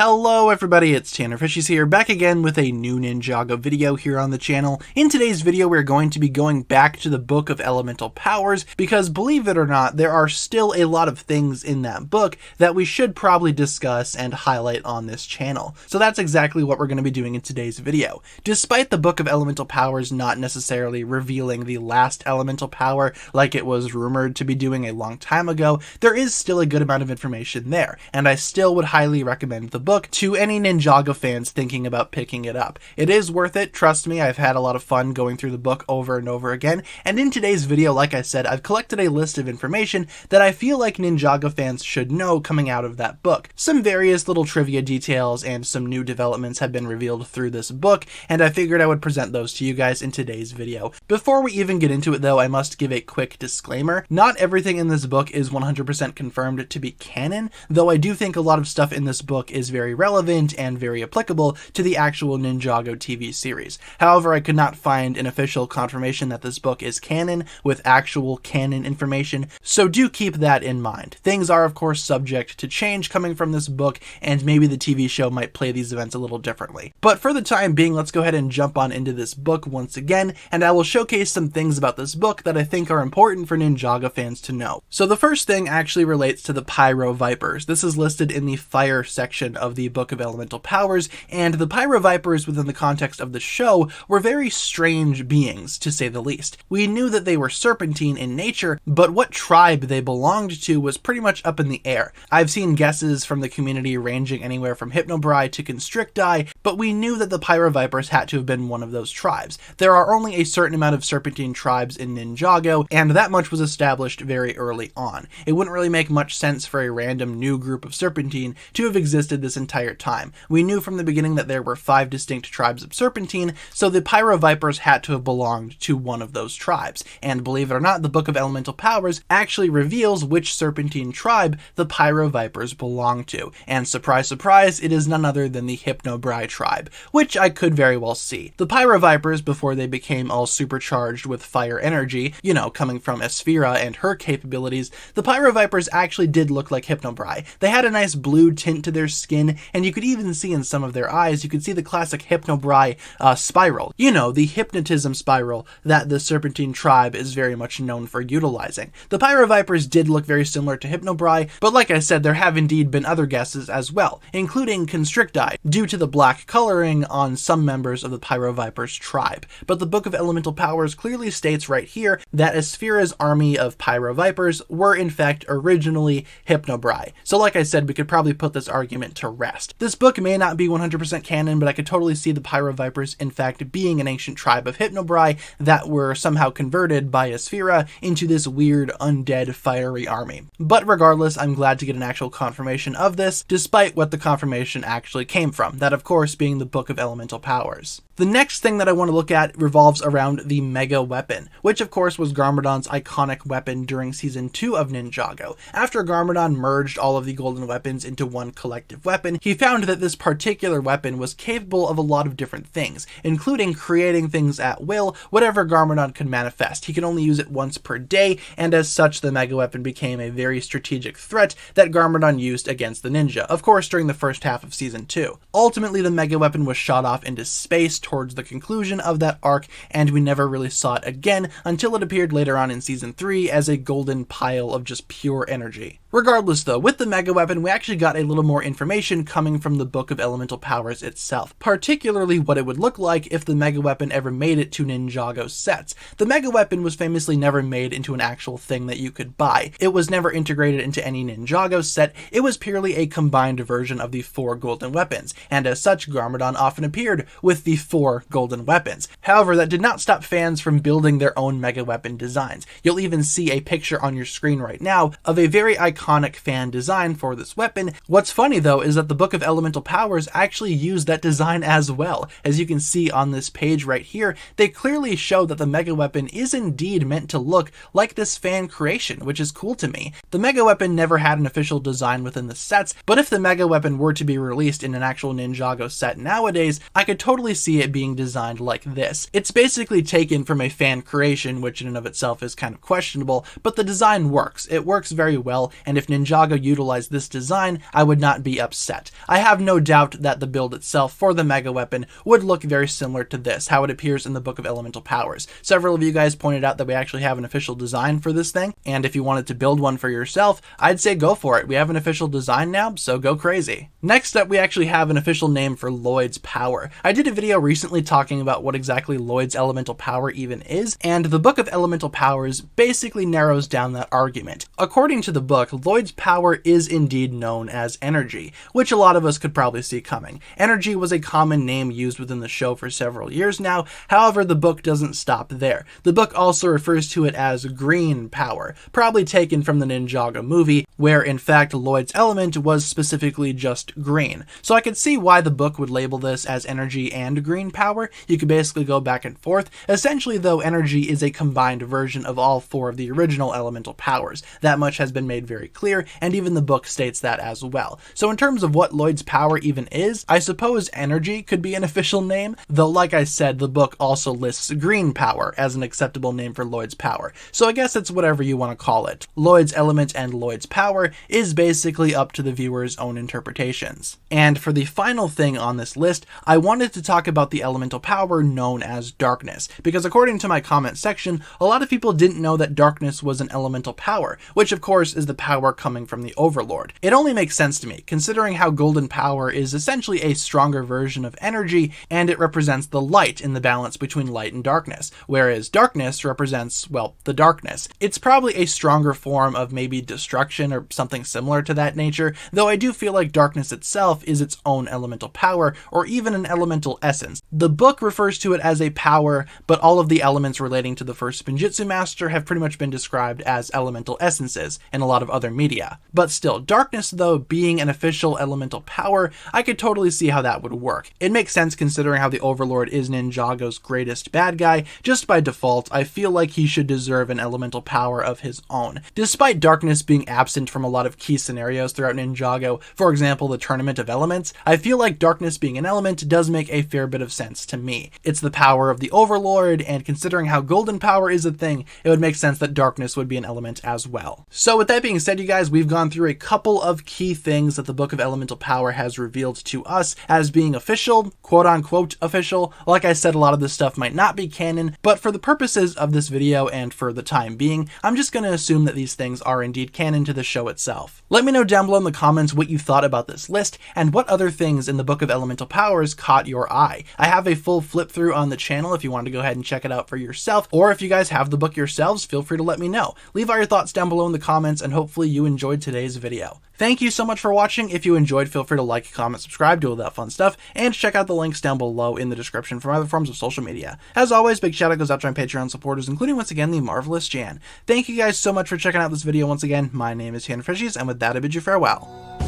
Hello everybody, it's TannerFishies here, back again with a new Ninjago video here on the channel. In today's video, we're going to be going back to the Book of Elemental Powers, because believe it or not, there are still a lot of things in that book that we should probably discuss and highlight on this channel. So that's exactly what we're going to be doing in today's video. Despite the Book of Elemental Powers not necessarily revealing the last elemental power like it was rumored to be doing a long time ago, there is still a good amount of information there, and I still would highly recommend the book to any Ninjago fans thinking about picking it up. It is worth it, trust me. I've had a lot of fun going through the book over and over again, and in today's video, like I said, I've collected a list of information that I feel like Ninjago fans should know coming out of that book. Some various little trivia details and some new developments have been revealed through this book, and I figured I would present those to you guys in today's video. Before we even get into it though, I must give a quick disclaimer. Not everything in this book is 100% confirmed to be canon, though I do think a lot of stuff in this book is very relevant and very applicable to the actual Ninjago TV series. However, I could not find an official confirmation that this book is canon with actual canon information, so do keep that in mind. Things are of course subject to change coming from this book, and maybe the TV show might play these events a little differently. But for the time being, let's go ahead and jump on into this book once again, and I will showcase some things about this book that I think are important for Ninjago fans to know. So the first thing actually relates to the Pyro Vipers. This is listed in the fire section of the Book of Elemental Powers, and the Pyro Vipers within the context of the show were very strange beings, to say the least. We knew that they were serpentine in nature, but what tribe they belonged to was pretty much up in the air. I've seen guesses from the community ranging anywhere from Hypnobrai to Constricti, but we knew that the Pyro Vipers had to have been one of those tribes. There are only a certain amount of serpentine tribes in Ninjago, and that much was established very early on. It wouldn't really make much sense for a random new group of serpentine to have existed this entire time. We knew from the beginning that there were 5 distinct tribes of serpentine, so the Pyro Vipers had to have belonged to one of those tribes. And believe it or not, the Book of Elemental Powers actually reveals which serpentine tribe the Pyro Vipers belong to. And surprise, surprise, it is none other than the Hypnobrai tribe, which I could very well see. The Pyro Vipers, before they became all supercharged with fire energy, you know, coming from Esphira and her capabilities, the Pyro Vipers actually did look like Hypnobrai. They had a nice blue tint to their skin, and you could even see in some of their eyes, you could see the classic Hypnobrai spiral. You know, the hypnotism spiral that the serpentine tribe is very much known for utilizing. The Pyro Vipers did look very similar to Hypnobrai, but like I said, there have indeed been other guesses as well, including Constricti, due to the black coloring on some members of the Pyro Vipers tribe. But the Book of Elemental Powers clearly states right here that Esphira's army of Pyro Vipers were in fact originally Hypnobrai. So like I said, we could probably put this argument to rest. This book may not be 100% canon, but I could totally see the Pyro Vipers in fact being an ancient tribe of Hypnobrai that were somehow converted by Esphira into this weird undead fiery army. But regardless, I'm glad to get an actual confirmation of this, despite what the confirmation actually came from, that of course being the Book of Elemental Powers. The next thing that I want to look at revolves around the Mega Weapon, which of course was Garmadon's iconic weapon during Season 2 of Ninjago. After Garmadon merged all of the golden weapons into one collective weapon, he found that this particular weapon was capable of a lot of different things, including creating things at will, whatever Garmadon could manifest. He could only use it once per day, and as such the Mega Weapon became a very strategic threat that Garmadon used against the ninja, of course during the first half of Season 2. Ultimately, the Mega Weapon was shot off into space towards the conclusion of that arc, and we never really saw it again until it appeared later on in Season 3 as a golden pile of just pure energy. Regardless though, with the Mega Weapon, we actually got a little more information coming from the Book of Elemental Powers itself, particularly what it would look like if the Mega Weapon ever made it to Ninjago sets. The Mega Weapon was famously never made into an actual thing that you could buy. It was never integrated into any Ninjago set. It was purely a combined version of the 4 golden weapons, and as such, Garmadon often appeared with the 4 golden weapons. However, that did not stop fans from building their own Mega Weapon designs. You'll even see a picture on your screen right now of a very iconic fan design for this weapon. What's funny though is that the Book of Elemental Powers actually used that design as well. As you can see on this page right here, they clearly show that the Mega Weapon is indeed meant to look like this fan creation, which is cool to me. The Mega Weapon never had an official design within the sets, but if the Mega Weapon were to be released in an actual Ninjago set nowadays, I could totally see it being designed like this. It's basically taken from a fan creation, which in and of itself is kind of questionable, but the design works. It works very well, and if Ninjago utilized this design, I would not be upset. I have no doubt that the build itself for the mega weapon would look very similar to this, how it appears in the Book of Elemental Powers. Several of you guys pointed out that we actually have an official design for this thing, and if you wanted to build one for yourself, I'd say go for it. We have an official design now, so go crazy. Next up, we actually have an official name for Lloyd's power. I did a video recently talking about what exactly Lloyd's elemental power even is, and the Book of Elemental Powers basically narrows down that argument. According to the book, Lloyd's power is indeed known as energy, which a lot of us could probably see coming. Energy was a common name used within the show for several years now, however the book doesn't stop there. The book also refers to it as green power, probably taken from the Ninjago movie, where in fact Lloyd's element was specifically just green. So I could see why the book would label this as energy and green power. You could basically go back and forth. Essentially though, energy is a combined version of all four of the original elemental powers. That much has been made very clear, and even the book states that as well. So in terms of what Lloyd's power even is, I suppose energy could be an official name, though like I said, the book also lists green power as an acceptable name for Lloyd's power. So I guess it's whatever you want to call it. Lloyd's element and Lloyd's power is basically up to the viewer's own interpretations. And for the final thing on this list, I wanted to talk about the elemental power known as darkness, because according to my comment section, a lot of people didn't know that darkness was an elemental power, which of course is the power coming from the Overlord. It only makes sense to me, considering how golden power is essentially a stronger version of energy, and it represents the light in the balance between light and darkness, whereas darkness represents, well, the darkness. It's probably a stronger form of maybe destruction or something similar to that nature, though I do feel like darkness itself is its own elemental power, or even an elemental essence. The book refers to it as a power, but all of the elements relating to the first Spinjitzu Master have pretty much been described as elemental essences in a lot of other media. But still, darkness though being an official elemental power, I could totally see how that would work. It makes sense considering how the Overlord is Ninjago's greatest bad guy. Just by default, I feel like he should deserve an elemental power of his own. Despite darkness being absent from a lot of key scenarios throughout Ninjago, for example the Tournament of Elements, I feel like darkness being an element does make a fair bit of sense to me. It's the power of the Overlord, and considering how golden power is a thing, it would make sense that darkness would be an element as well. So with that being said, you guys, we've gone through a couple of key things that the Book of Elemental Power has revealed to us as being official, quote-unquote official. Like I said, a lot of this stuff might not be canon, but for the purposes of this video and for the time being, I'm just going to assume that these things are indeed canon to the show itself. Let me know down below in the comments what you thought about this list, and what other things in the Book of Elemental Powers caught your eye. I have a full flip through on the channel if you want to go ahead and check it out for yourself, or if you guys have the book yourselves, feel free to let me know. Leave all your thoughts down below in the comments, and hopefully you enjoyed today's video. Thank you so much for watching. If you enjoyed, feel free to like, comment, subscribe, do all that fun stuff, and check out the links down below in the description for my other forms of social media. As always, big shout out goes out to my Patreon supporters, including once again the marvelous Jan. Thank you guys so much for checking out this video once again. My name is TannerFishies, and with that I bid you farewell.